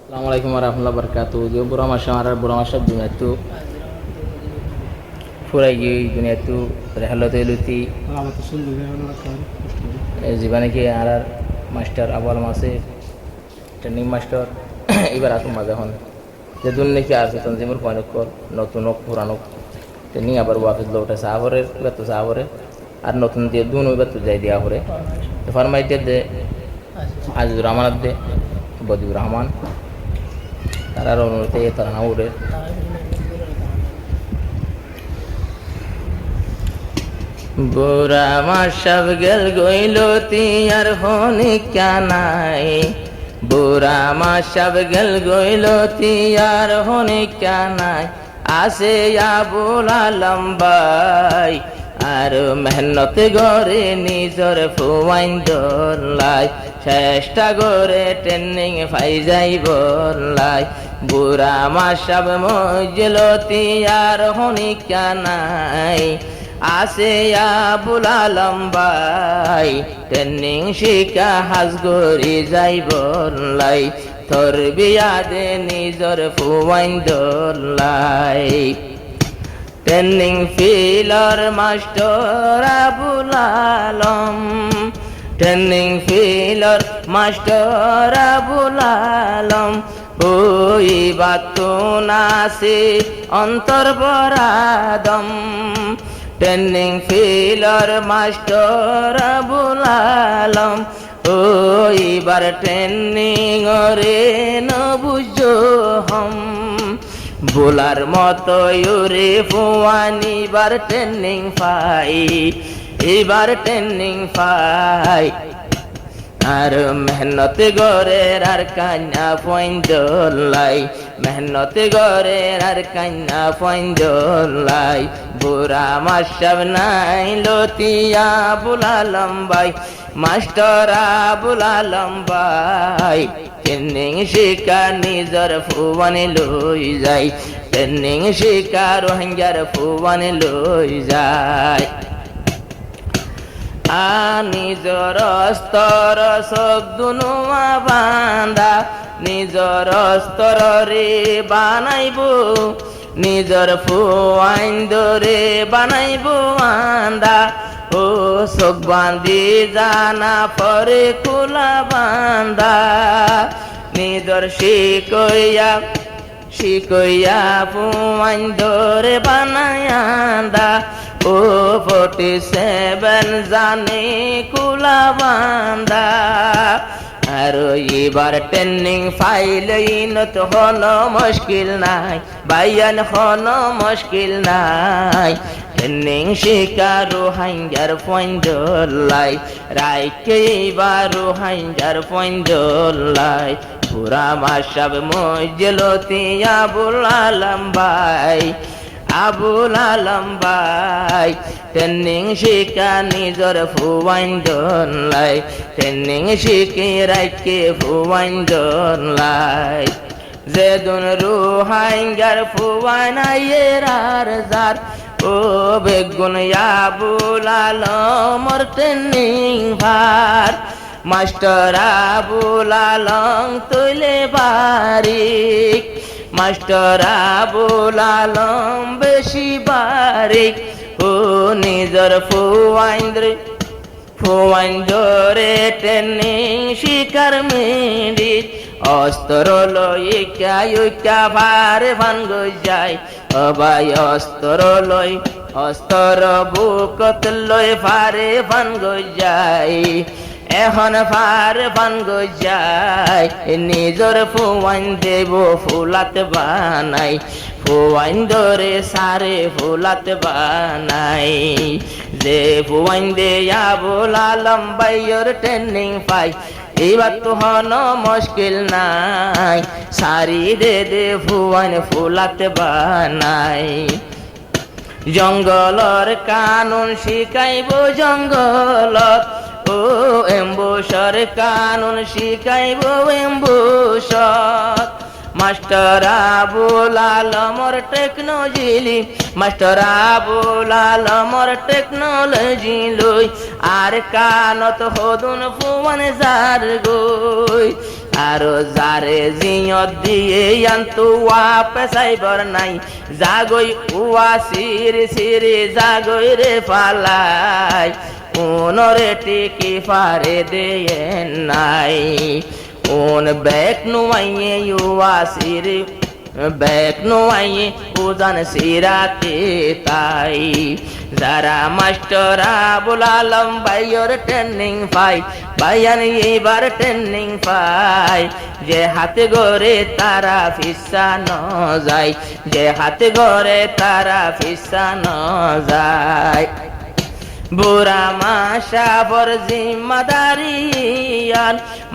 Assalamualaikum warahmatullahi wabarakatuh. Dia buram masya Allah buram masya dunia itu furai dunia itu rehalat eluti জীবনে কি আর master Abul মাসে training master এবার আসুন মাঝে হন যে দুন নাকি আছে তনজিমুর পয়েন্ট কর নতুন হোক পুরানো ট্রেনিং আবার ওয়াফিজ লোটা সাহরের এবার তো সাহরে আর নতুন দিয়ে দুন এবার তো যাই দিয়া হরে তো ফার্মাইতে দে আজিজুর রহমানত দে বদিউর রহমান তারার অনুরোধে তারা না উড়ে বুড়া আমার সব গেল গইল তিয়ার হনি কানাই বুড়া আমার সব গেল গইল তিয়ার হনি কানাই আসে আবুলা লম্বাই আর মেহনত গরে নিজর ফুয়াইন দোলাই চেষ্টা করে ট্রেনিং ফাই যাই বলাই বুড়া আমার সব মজল তিয়ার হনি কানাই আসে আবুলা লম্বাই ট্রেনিং শিকা হাজগরি যাই বলাই তোর বিয়াদে নিজর ফুয়াইন দোলাই ট্রেনিং ফিলার মাস্টার আবুল আলম ট্রেনিং ফিলার মাস্টার আবুল আলম ওই বাতু নাসি অন্তর বরাদম ট্রেনিং ফিলার মাস্টার আবুল আলম ওই বার ট্রেনিং রে নবুজো হম বোলার মতো ইউরে ফুয়ানি বার ট্রেনিং ফাই এবার ট্রেনিং ফাই আর মেহনত গরের আর কান্না পয়েন্টলাই মেহনত গরের আর কান্না পয়েন্টলাই বুড়া মাস্টার নাই লতিয়া বুলা লম্বাই মাস্টার বুলা লম্বাই ট্রেনিং শিকা নিজর ফুয়ানি লই যায় ট্রেনিং শিকা রোহিঙ্গার ফুয়ানি লই যায় নিজর স্তর সব দুনুয়া বান্দা নিজর স্তর রে বানাইব নিজর ফুয়াইন দরে বানাইব আন্দা ও সব বান্ধি জানা পরে কুলা বান্দা নিজর শিকইয়া শিকইয়া ফুয়াইন দরে বানায়ান্দা ও 47 জানে কুলা বান্দা আর এবার ট্রেনিং ফাইলেইনত হন মুশকিল নাই বাইয়ান হন মুশকিল নাই ট্রেনিং শিকারু হাইঙ্গার পয়েন্টলাই রাইকে এবার হাইঙ্গার পয়েন্টলাই পুরা মাসাব মজলতি আবুল আলম ভাই আবুল আলম ভাই ট্রেনিং শিকা নিজর ফুয়াইন দোলাই ট্রেনিং শিখে রাইকে ফুয়াইন দোলাই যেদুন রুহাইঙ্গার ফুয়াইন আইয়ের আর যার ও বেগুন আবুল আলমর ট্রেনিং ভার মাস্টার আবুল আলম তুলে বারিক মাস্টার আবুল আলম বেশি বারিক ও নিজর ফুয়াইন ধরে ট্রেনিং শিকার মিডিট অস্ত্র লইকা ভারে ভাঙ্গ যায় অবাই অস্ত্র লই অস্ত্র বুকত লই ভারে ভাঙ্গ যায় এখন ফার ভাঙ্গ যায় নিজর ফুয়াইন দেব ফুলাত বানাই ফুয়াইন ধরে সারে ফুলাত বানাই যে ফুয়াইন দে আবুল আলম ভাইয়ের ট্রেনিং পাই এবার তো হন মুশকিল নাই সারি দে ফুয়াইন ফুলাত বানাই জঙ্গলর কানুন শিখাইব জঙ্গলত ও এম্বুসর কানুন শিখাইব এম্বুসর মাস্টার আবুল আলমর টেকনোলজি মাস্টার আবুল আলমর টেকনোলজি লই আর কানত হদুন ফুয়ান জার গই আরো যারে জিয়ত দিয়ে আন্তু পেশাইবর নাই জাগই উয়া সিরি সিরি জাগই রে ফালাই উনরে টিকি ফারে দেন নাই উন বেক নুয়াইয়ে উয়া সিরি বেক নুয়াইয়ে উজান সিরাতে তাই যারা মাস্টারা বুলালম বাইয়র ট্রেনিং পাই বাইয়ান এইবার ট্রেনিং পাই যে হাতে গড়ে তারা ফিসানো যায় যে হাতে গড়ে তারা ফিসানো যায় বুড়া মাশাবর জিম্মাদারিয়ান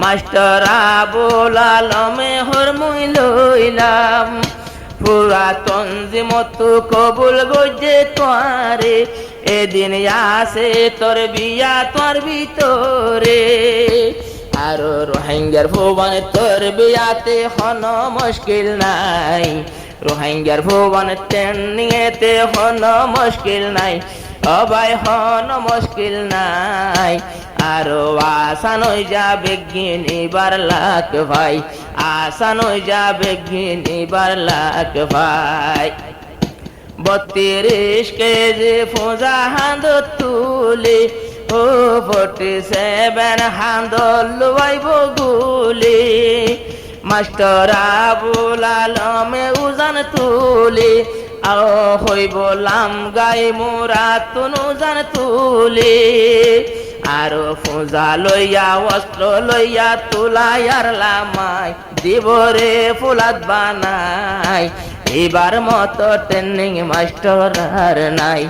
মাস্টারা বুলালমে হরমুই লইলাম পুরাতন জিমতু কবুল গজে তোয়ারে এদিন আসে তোর বিয়া তোর ভিতরে আরো রোহিঙ্গার ভুবন তোর বিয়াতে হন মুশকিল নাই রোহিঙ্গার ভুবন ট্রেনিংয়েতে হন মুশকিল নাই অবাই হন মুশকিল নাই আরো আসান হয়ে যাবে গিনিবার লাখ ভাই আসান হয়ে যাবে গিনিবার লাখ ভাই 32 কেজি ফোজা হাঁদ তুলি ও 47 হাঁদ লুয়াইব গুলি মাস্টার আবুল আলমে উজান তুলি আও হইব লাম গাই মোরা তুনু জান তুলি আরো ফোজা লইয়া অস্ত্র লইয়া তুলাইয়ার লামাই দিবরে ফুলাত বানাই এবার মতো ট্রেনিং মাস্টার আর নাই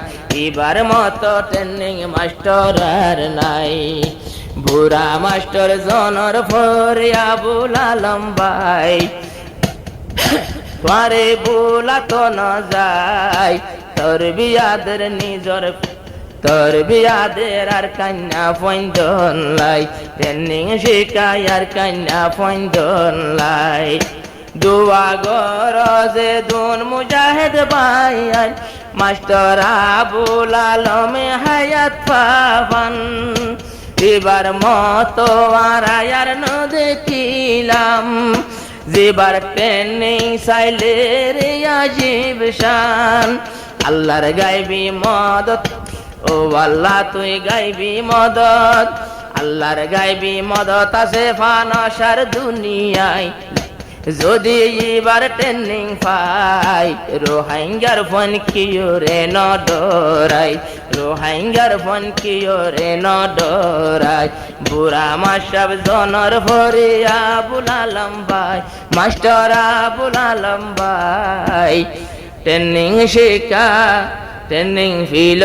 এবার মতো ট্রেনিং মাস্টার আর নাই বুড়া মাস্টার জনর ফরিয়া বুলালম ভাই তোরে বুলা তো না যায় তোর বিয়াদের নিজর তোর বিয়াদের আর কন্যা ফন্দন লাই ট্রেনিং শিখাই আর কন্যা ফন্দন লাই দুয়া গরজে দুন মুজাহিদ ভাই মাস্টার আবুল আলমে হায়াত পাবান এবার মতো আর আয়ার ন দেখিলাম যেবার ট্রেনিং চাইলে রে আজিব শান আল্লাহর গাইবি মদত ও আল্লাহ তুই গাইবি মদত আল্লাহর গাইবি মদত আছে ফানসার দুনিয়ায় যদি এবার ট্রেনিং পাই রোহিঙ্গার ফোন কিও রে ন ডরাই রোহিঙ্গার ফোন কিও রে ন ডরাই বুড়া মাসাব জনর ভরে আবুল আলম ভাই মাস্টার আবুল আলম ভাই ট্রেনিং শিখা ট্রেনিং ফিল